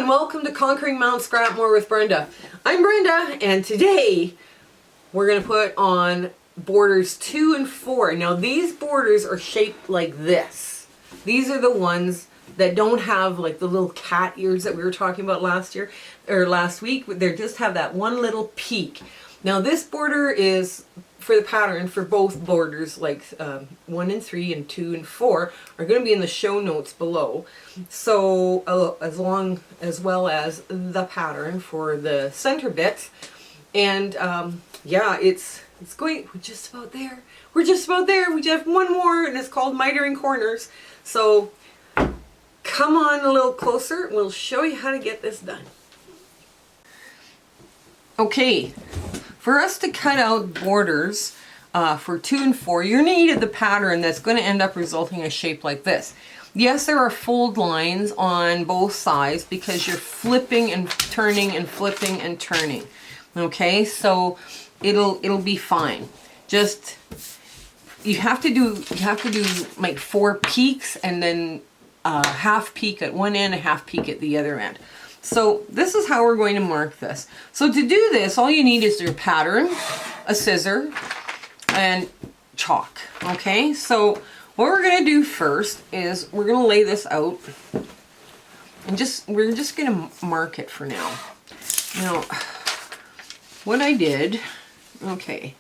and welcome to Conquering Mount Scrapmore with Brenda. I'm Brenda, and today we're going to put on borders 2 and 4. Now these borders are shaped like this. These are the ones that don't have like the little cat ears that we were talking about last week. They just have that one little peak. Now this border is for the pattern for both borders, like 1 and 3 and 2 and 4 are going to be in the show notes below. So as well as the pattern for the center bit. And yeah, it's going, we're just about there. We're just about there. We just have one more, and it's called mitering corners. So come on a little closer. We'll show you how to get this done. Okay. For us to cut out borders for 2 and 4, you're needed the pattern that's going to end up resulting in a shape like this. Yes, there are fold lines on both sides because you're flipping and turning and flipping and turning. Okay, so it'll be fine. Just you have to do like 4 peaks and then a half peak at one end, a half peak at the other end. So this is how we're going to mark this. So to do this, all you need is your pattern, a scissor, and chalk. Okay, so what we're going to do first is we're going to lay this out, and we're just going to mark it for now. Now, what I did, okay,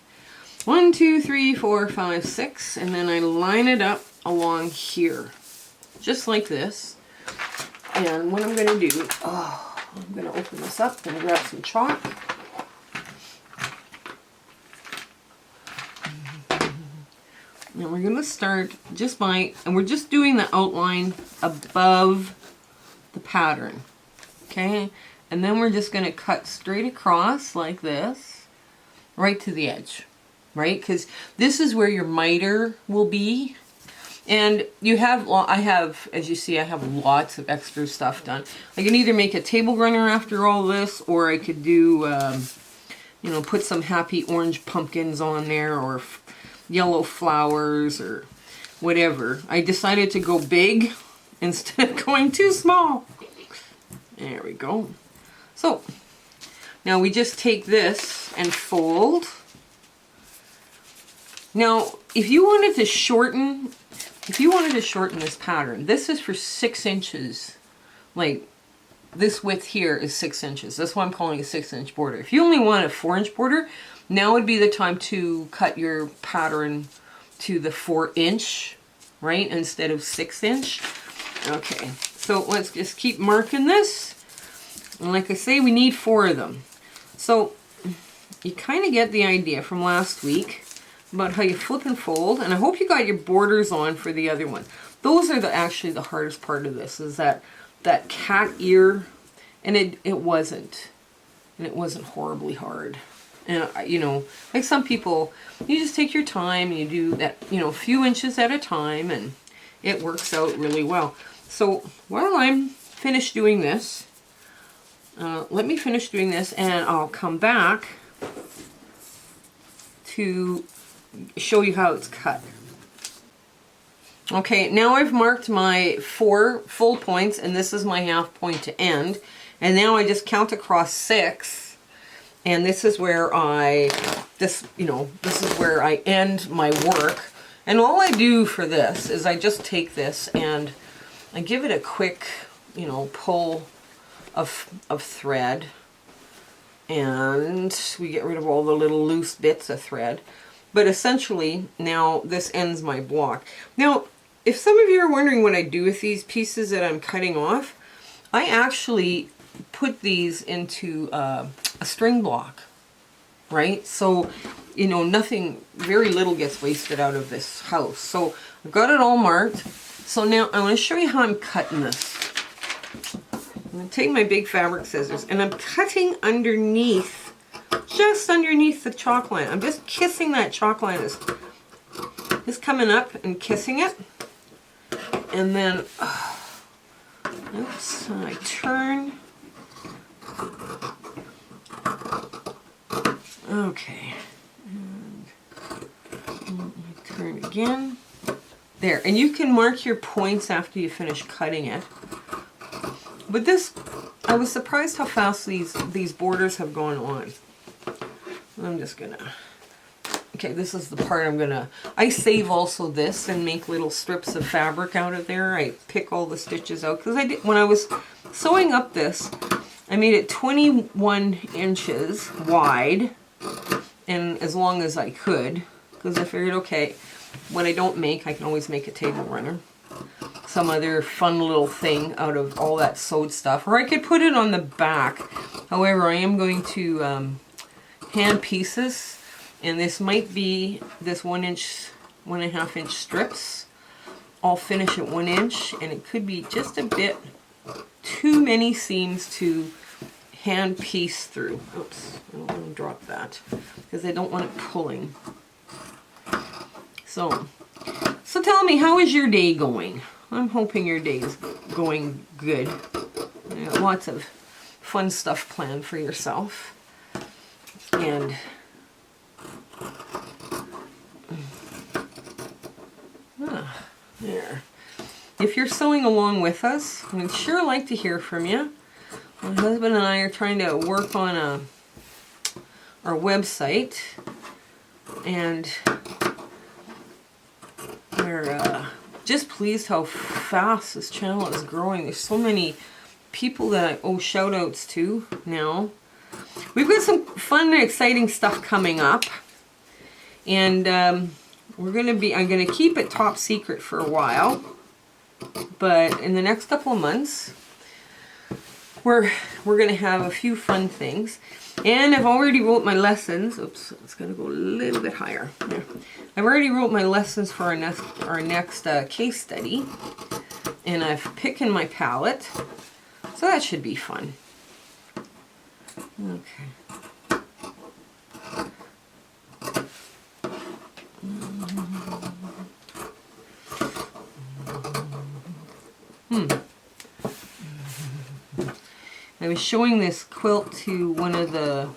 1, 2, 3, 4, 5, 6, and then I line it up along here, just like this. And what I'm going to do, I'm going to open this up and grab some chalk. And we're going to start just by, and we're just doing the outline above the pattern. Okay? And then we're just going to cut straight across like this, right to the edge. Right? Because this is where your miter will be. And you have, as you see, I have lots of extra stuff done. I can either make a table runner after all this, or I could do, you know, put some happy orange pumpkins on there, or yellow flowers, or whatever. I decided to go big instead of going too small. There we go. So, now we just take this and fold. Now, if you wanted to shorten this pattern, this is for 6 inches. Like, this width here is 6 inches. That's why I'm calling it a 6-inch border. If you only want a 4-inch border, now would be the time to cut your pattern to the 4-inch, right, instead of 6-inch. Okay, so let's just keep marking this. And like I say, we need 4 of them. So, you kind of get the idea from last week about how you flip and fold, and I hope you got your borders on for the other one. Those are actually the hardest part of this, is that cat ear, and it wasn't horribly hard. And you know, like some people, you just take your time and you do that, you know, a few inches at a time, and it works out really well. So while I'm finished doing this, let me finish doing this, and I'll come back to show you how it's cut. Okay, now I've marked my 4 full points, and this is my half point to end. And now I just count across 6, and this is where this is where I end my work. And all I do for this is I just take this and I give it a quick, you know, pull of thread, and we get rid of all the little loose bits of thread. But essentially, now this ends my block. Now, if some of you are wondering what I do with these pieces that I'm cutting off, I actually put these into a string block, right? So, you know, very little gets wasted out of this house. So, I've got it all marked. So now, I want to show you how I'm cutting this. I'm going to take my big fabric scissors, and I'm cutting underneath, just underneath the chalk line. I'm just kissing that chalk line. Just coming up and kissing it. And then, oops, I turn. Okay. And turn again. There. And you can mark your points after you finish cutting it. But this, I was surprised how fast these borders have gone on. I'm just gonna, okay, this is the part I save also this and make little strips of fabric out of there. I pick all the stitches out because when I was sewing up this, I made it 21 inches wide and as long as I could, because I figured, okay, what I don't make, I can always make a table runner. Some other fun little thing out of all that sewed stuff. Or I could put it on the back. However, I am going to hand pieces, and this might be this 1 inch, 1.5 inch strips. I'll finish at 1 inch, and it could be just a bit too many seams to hand piece through. Oops, I don't want to drop that because I don't want it pulling. So tell me, how is your day going? I'm hoping your day is going good. You got lots of fun stuff planned for yourself. And there. If you're sewing along with us, we'd sure like to hear from you. My husband and I are trying to work on our website, and we're just pleased how fast this channel is growing. There's so many people that I owe shout outs to now. We've got some fun and exciting stuff coming up, and I'm gonna keep it top secret for a while, but in the next couple of months we're gonna have a few fun things. And I've already wrote my lessons. Oops, it's gonna go a little bit higher. There. I've already wrote my lessons for our next case study, and I've picked my palette, so that should be fun. Okay. I was showing this quilt to one of the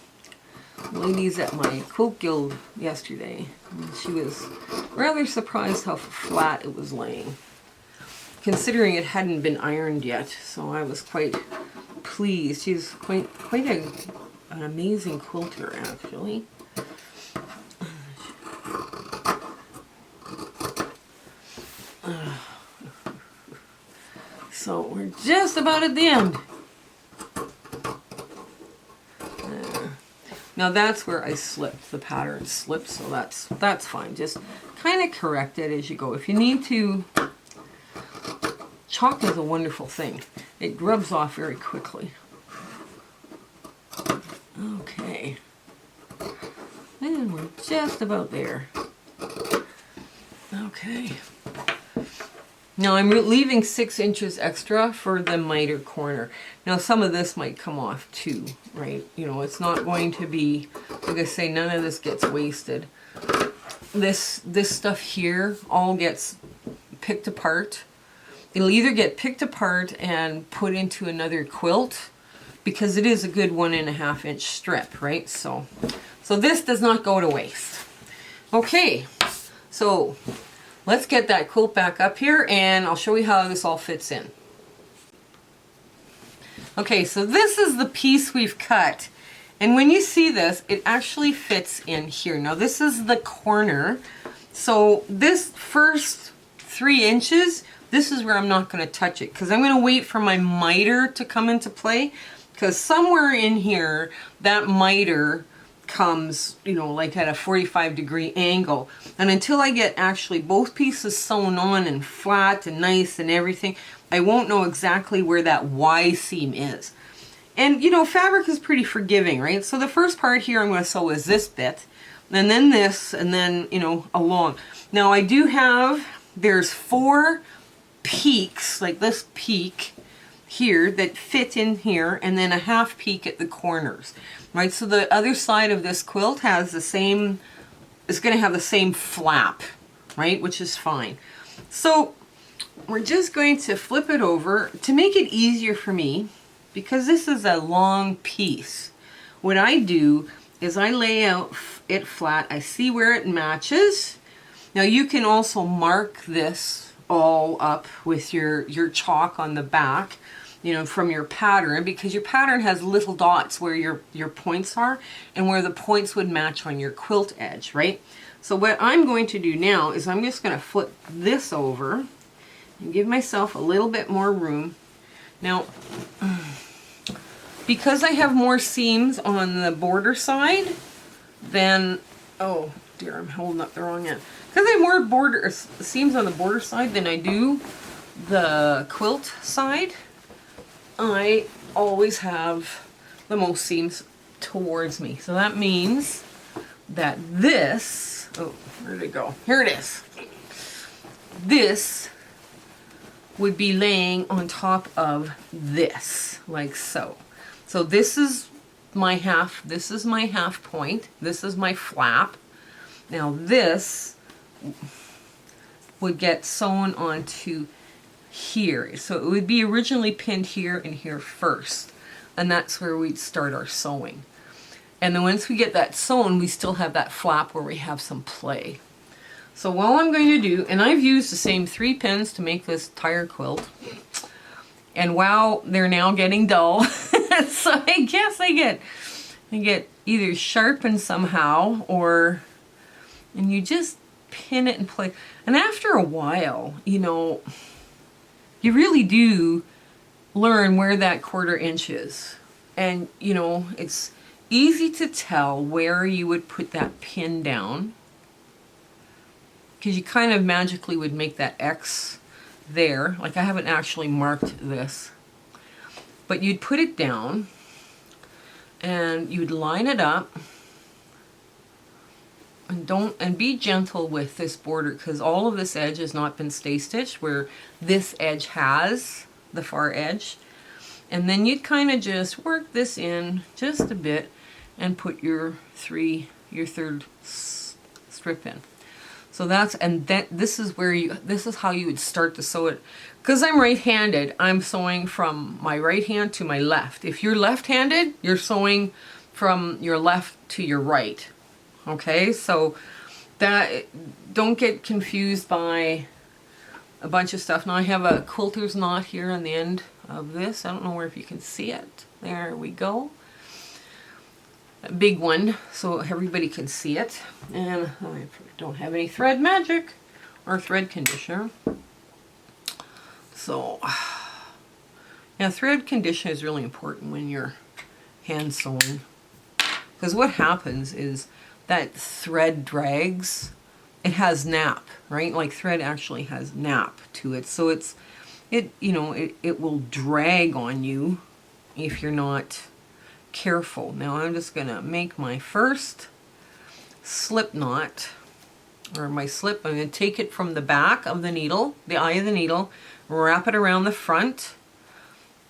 ladies at my quilt guild yesterday, and she was rather surprised how flat it was laying, considering it hadn't been ironed yet. So I was quite pleased. She's quite an amazing quilter, actually. So we're just about at the end. Now that's where I slipped. The pattern slipped, so that's fine. Just kind of correct it as you go. If you need to, chalk is a wonderful thing. It rubs off very quickly. Okay. And we're just about there. Okay. Now I'm leaving 6 inches extra for the miter corner. Now some of this might come off too, right? You know, it's not going to be, like I say, none of this gets wasted. This stuff here all gets picked apart. It'll either get picked apart and put into another quilt, because it is a good 1.5 inch strip, right? So this does not go to waste. Okay, so let's get that quilt back up here and I'll show you how this all fits in. Okay, so this is the piece we've cut. And when you see this, it actually fits in here. Now this is the corner. So this first 3 inches, this is where I'm not going to touch it, because I'm going to wait for my miter to come into play, because somewhere in here, that miter comes, you know, like at a 45-degree angle. And until I get actually both pieces sewn on and flat and nice and everything, I won't know exactly where that Y seam is. And, you know, fabric is pretty forgiving, right? So the first part here I'm going to sew is this bit, and then this, and then, you know, along. Now I do have, there's 4 peaks, like this peak here, that fit in here, and then a half peak at the corners, right? So the other side of this quilt has the same, it's going to have the same flap, right? Which is fine. So we're just going to flip it over to make it easier for me, because this is a long piece. What I do is I lay out it flat. I see where it matches. Now you can also mark this all up with your chalk on the back. you know, from your pattern, because your pattern has little dots where your points are and where the points would match on your quilt edge, right? So what I'm going to do now is I'm just going to flip this over and give myself a little bit more room. Now, because I have more seams on the border side than, oh dear, I'm holding up the wrong end. Because I have more border seams on the border side than I do the quilt side, I always have the most seams towards me. So that means that this, oh, where did it go? Here it is. This would be laying on top of this, like so. So this is my half point. This is my flap. Now this would get sewn onto here. So it would be originally pinned here and here first. And that's where we'd start our sewing. And then once we get that sewn, we still have that flap where we have some play. So what I'm going to do, and I've used the same 3 pins to make this tire quilt. And wow, they're now getting dull. So I guess I get either sharpened somehow, or, and you just pin it and play. And after a while, you know, you really do learn where that 1/4 inch is. And, you know, it's easy to tell where you would put that pin down, because you kind of magically would make that X there. Like I haven't actually marked this. But you'd put it down and you'd line it up. And be gentle with this border, because all of this edge has not been stay stitched, where this edge has, the far edge. And then you'd kind of just work this in just a bit and put your third strip in. So this is how you would start to sew it. Because I'm right-handed, I'm sewing from my right hand to my left. If you're left-handed, you're sewing from your left to your right. Okay, so that, don't get confused by a bunch of stuff. Now I have a quilter's knot here on the end of this. I don't know if you can see it. There we go. A big one, so everybody can see it. And I don't have any thread magic or thread conditioner. So, yeah, thread conditioner is really important when you're hand sewing. Because what happens is that thread drags. It has nap, right? Like thread actually has nap to it. So it will drag on you if you're not careful. Now I'm just going to make my first slip knot, or my slip. I'm going to take it from the back of the needle, the eye of the needle, wrap it around the front,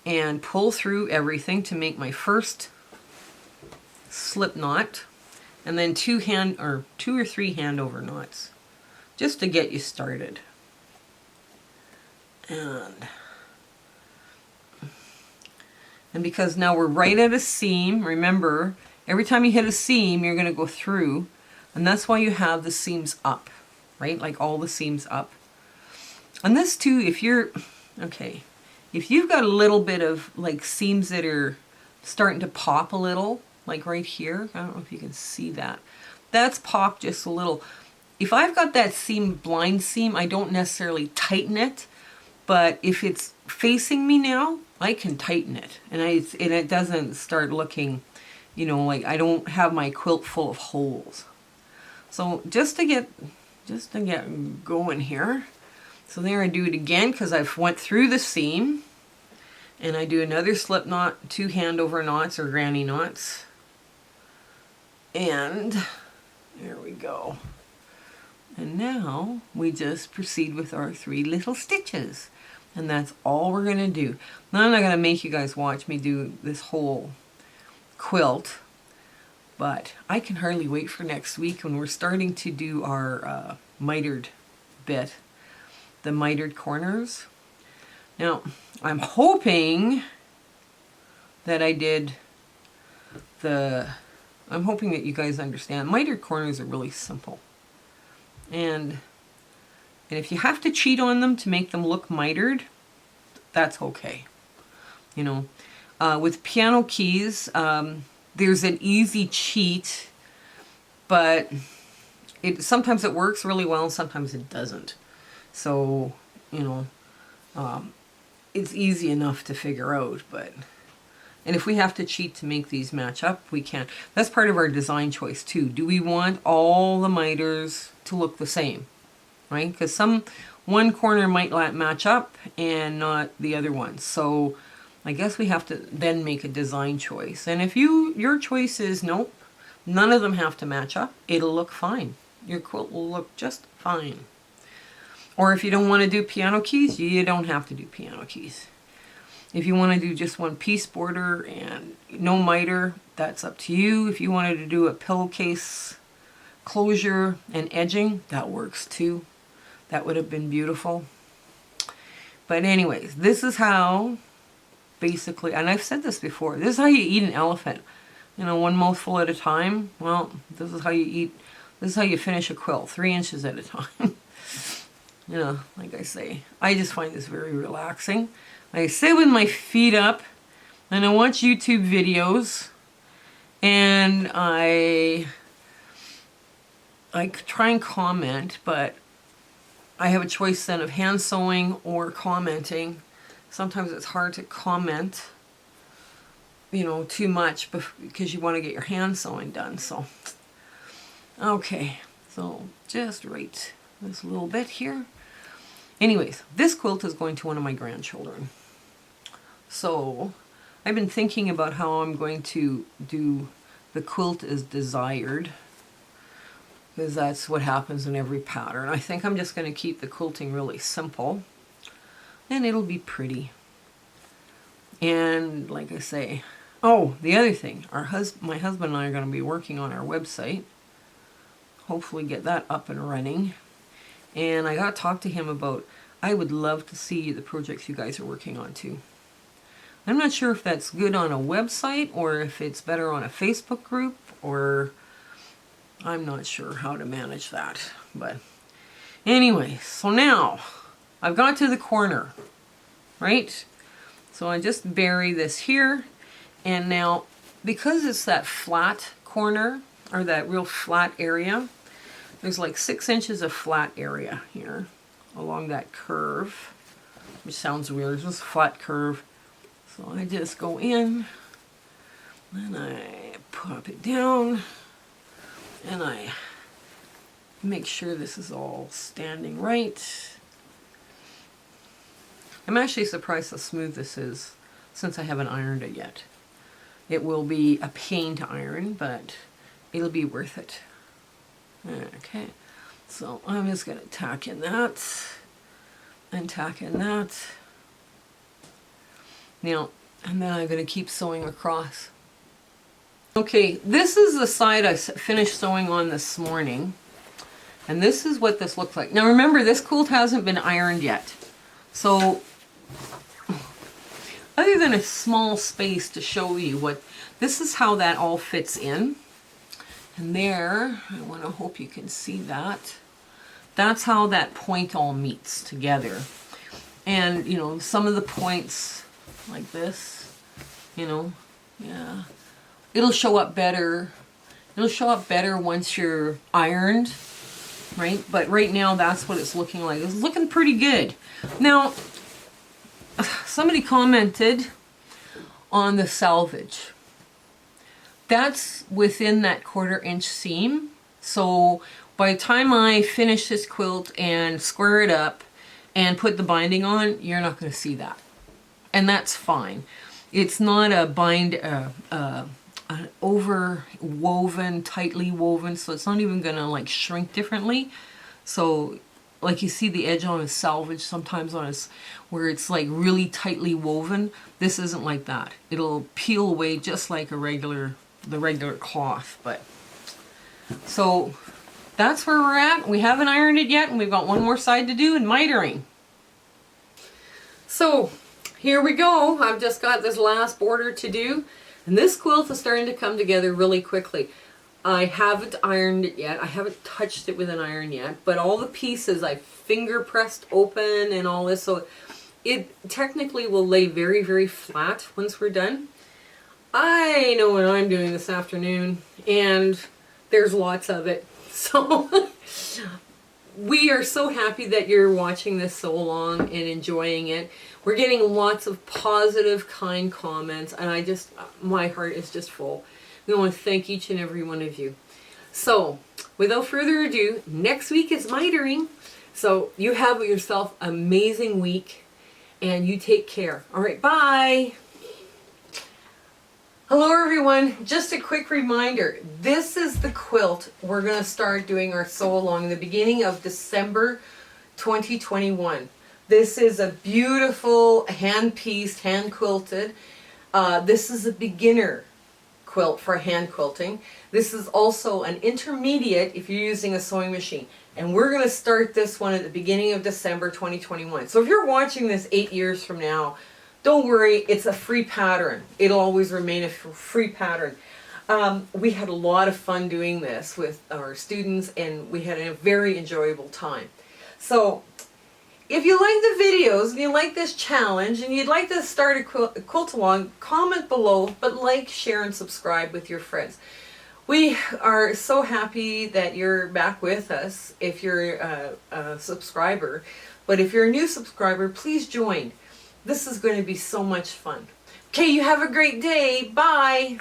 and pull through everything to make my first slip knot. And then 2 or 3 hand over knots, just to get you started. And because now we're right at a seam, remember, every time you hit a seam, you're going to go through, and that's why you have the seams up, right? Like all the seams up. And this too, if you've got a little bit of like seams that are starting to pop a little, like right here, I don't know if you can see that. That's popped just a little. If I've got that seam, blind seam, I don't necessarily tighten it, but if it's facing me now, I can tighten it, and it doesn't start looking, you know, like I don't have my quilt full of holes. So just to get going here. So there I do it again, because I've went through the seam, and I do another slip knot, 2 hand over knots or granny knots. And there we go. And now we just proceed with our 3 little stitches. And that's all we're going to do. Now I'm not going to make you guys watch me do this whole quilt, but I can hardly wait for next week when we're starting to do our mitered bit, the mitered corners. Now I'm hoping that I'm hoping that you guys understand. Mitered corners are really simple. And if you have to cheat on them to make them look mitered, that's okay. you know. With piano keys, there's an easy cheat, but sometimes it works really well and sometimes it doesn't. So, you know, it's easy enough to figure out, and if we have to cheat to make these match up, we can. That's part of our design choice too. Do we want all the miters to look the same, right? Because one corner might match up and not the other one. So I guess we have to then make a design choice. And if your choice is nope, none of them have to match up, it'll look fine. Your quilt will look just fine. Or if you don't want to do piano keys, you don't have to do piano keys. If you want to do just one piece border and no miter, that's up to you. If you wanted to do a pillowcase closure and edging, that works too. That would have been beautiful. But anyways, this is how, basically, and I've said this before, this is how you eat an elephant. You know, one mouthful at a time. Well, this is how you eat, this is how you finish a quilt, 3 inches at a time. You know, like I say, I just find this very relaxing. I sit with my feet up and I watch YouTube videos, and I try and comment, but I have a choice then of hand sewing or commenting. Sometimes it's hard to comment, you know, too much because you want to get your hand sewing done. So, okay, so just right this little bit here. Anyways, this quilt is going to one of my grandchildren. So I've been thinking about how I'm going to do the quilt as desired, because that's what happens in every pattern. I think I'm just going to keep the quilting really simple, and it'll be pretty. And like I say, oh, the other thing, my husband and I are going to be working on our website. Hopefully get that up and running. And I got to talk to him about, I would love to see the projects you guys are working on too. I'm not sure if that's good on a website or if it's better on a Facebook group, or I'm not sure how to manage that. But anyway, so now I've got to the corner, right? So I just bury this here. And now, because it's that flat corner, or that real flat area, there's like 6 inches of flat area here along that curve, which sounds weird. It's just a flat curve. So I just go in and I pop it down and I make sure this is all standing right. I'm actually surprised how smooth this is since I haven't ironed it yet. It will be a pain to iron, but it'll be worth it. Okay, so I'm just going to tack in that and tack in that. Now, and then I'm going to keep sewing across. Okay, this is the side I finished sewing on this morning, and this is what this looks like. Now remember, this quilt hasn't been ironed yet, so other than a small space to show you what, this is how that all fits in. And there, I want to hope you can see that. That's how that point all meets together. And, you know, some of the points like this, you know, yeah. It'll show up better. It'll show up better once you're ironed, right? But right now, that's what it's looking like. It's looking pretty good. Now, somebody commented on the salvage. That's within that 1/4 inch seam. So by the time I finish this quilt and square it up and put the binding on, you're not going to see that. And that's fine. It's not a an over woven, tightly woven, so it's not even going to like shrink differently. So like you see the edge on a salvage sometimes on where it's like really tightly woven. This isn't like that. It'll peel away just like the regular cloth. But so that's where we're at. We haven't ironed it yet, and we've got one more side to do in mitering. So here we go. I've just got this last border to do, and this quilt is starting to come together really quickly. I haven't ironed it yet. I haven't touched it with an iron yet, but all the pieces I finger pressed open and all this, so it technically will lay very, very flat once we're done. I know what I'm doing this afternoon, and there's lots of it. So we are so happy that you're watching this so long and enjoying it. We're getting lots of positive, kind comments, and my heart is just full. We want to thank each and every one of you. So, without further ado, next week is mitering. So, you have yourself an amazing week, and you take care. All right, bye. Hello everyone, just a quick reminder, this is the quilt we're going to start doing our sew along in the beginning of December 2021. This is a beautiful hand-pieced, hand-quilted. This is a beginner quilt for hand quilting. This is also an intermediate if you're using a sewing machine. And we're going to start this one at the beginning of December 2021. So if you're watching this 8 years from now, don't worry, it's a free pattern. It'll always remain a free pattern. We had a lot of fun doing this with our students, and we had a very enjoyable time. So if you like the videos and you like this challenge and you'd like to start a quilt along, comment below, but like, share, and subscribe with your friends. We are so happy that you're back with us if you're a subscriber. But if you're a new subscriber, please join. This is going to be so much fun. Okay, you have a great day. Bye.